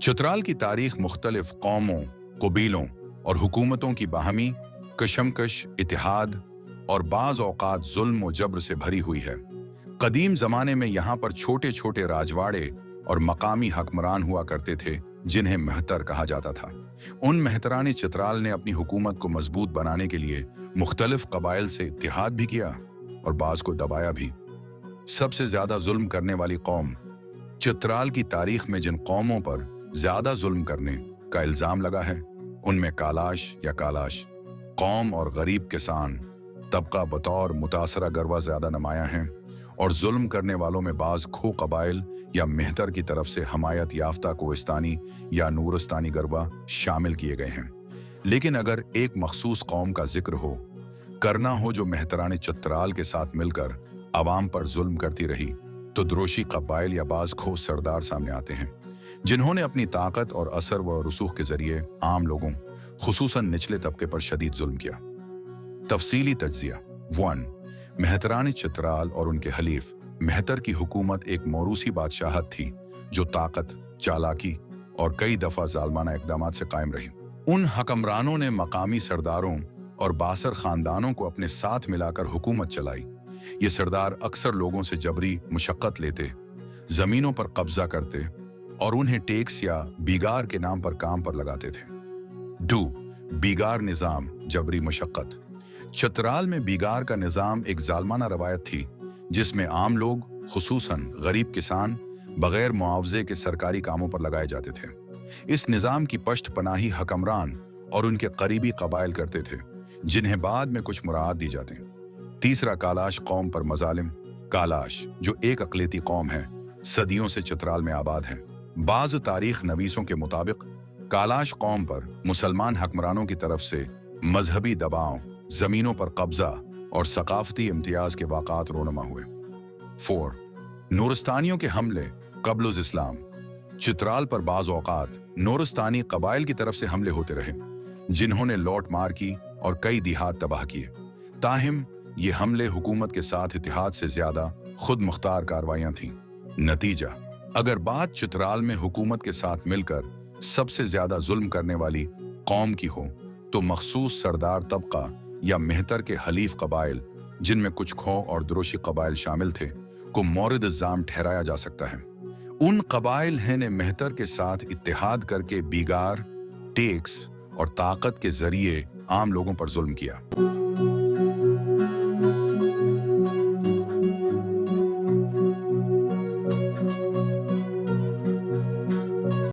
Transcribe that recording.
चतराल की तारीख मुख्तलिफ कौमों, कबीलों और हुकूमतों की बाहमी कशमकश, इतिहाद और बाज़ औक़ात जुल्म व जबर से भरी हुई है। कदीम ज़माने में यहाँ पर छोटे छोटे राजवाड़े और मकामी हक्मरान हुआ करते थे जिन्हें महतर कहा जाता था। उन महतरानी चित्राल ने अपनी हुकूमत को मजबूत बनाने के लिए मुख्तलिफ कबाइल से इत्तेहाद भी किया और बाज़ को दबाया भी। सबसे ज्यादा जुल्म करने वाली कौम चित्राल की तारीख में जिन कौमों पर ज्यादा जुल्म करने का इल्जाम लगा है उनमें कालाश कौम और गरीब किसान तबका बतौर मुतासरा गरवा ज्यादा नुमायां हैं, और जुल्म करने वालों में बाज खो कबाइल या मेहतर की तरफ से हमायत याफ्ता कोहिस्तानी या नूरस्तानी गरवा शामिल किए गए हैं। लेकिन अगर एक मखसूस कौम का जिक्र करना हो जो मेहतरानी चित्राल के साथ मिलकर आवाम पर जुल्म करती रही, तो द्रोशी कबाइल या बाज खो सरदार सामने आते हैं जिन्होंने अपनी ताकत और असर व रसूख के जरिए आम लोगों, खुसूसन निचले तबके पर शदीद जुल्म किया। तफसीली तज्जिया 1। मेहतरानी चित्राल और उनके हलीफ मेहतर की हुकूमत एक मौरूसी बादशाहत थी जो ताकत, चालाकी और कई दफा जालमाना इकदामात से कायम रही। उन हकमरानों ने मकामी सरदारों और बासर खानदानों को अपने साथ मिलाकर हुकूमत चलाई। ये सरदार अक्सर लोगों से जबरी मुशक्कत लेते, जमीनों पर कब्जा करते और उन्हें टैक्स या बीगार के नाम पर काम पर लगाते थे। 2। बीगार निज़ाम, जबरी मुशक्कत। चित्राल में बीगार का निज़ाम एक जालमाना रवायत थी जिसमें आम लोग, खुसूसन गरीब किसान, बगैर मुआवजे के सरकारी कामों पर लगाए जाते थे। इस निज़ाम की पश्त पनाही हकमरान और उनके करीबी कबाइल करते थे जिन्हें बाद में कुछ मुराद दी जाती। 3। कालाश कौम पर मजालिम। कालाश जो एक अक़लियती कौम है, सदियों से चित्राल में आबाद है। बाज़ तारीख नवीसों के मुताबिक कालाश कौम पर मुसलमान हकमरानों की तरफ से मजहबी दबाव, जमीनों पर कब्जा और सकाफती इम्तियाज के वाक़ात रोनुमा हुए। 4। नूरस्तानियों के हमले क़ब्ल इस्लाम। चित्राल पर बाज़ औक़ात नूरस्तानी कबाइल की तरफ से हमले होते रहे जिन्होंने लौट मार की और कई दिहात तबाह किए। ताहिम ये हमले हुकूमत के साथ इत्तेहाद से ज्यादा खुद मुख्तार कार्रवाइयां थीं। नतीजा, अगर बात चित्राल में हुकूमत के साथ मिलकर सबसे ज्यादा जुल्म करने वाली कौम की हो तो मखसूस सरदार तबका या मेहतर के हलीफ कबाइल, जिनमें कुछ खो और द्रोशी कबाइल शामिल थे, को मौरिद इल्जाम ठहराया जा सकता है। उन कबाइल ने मेहतर के साथ इत्तेहाद करके बीगार, टैक्स और ताकत के जरिए आम लोगों पर जुल्म किया।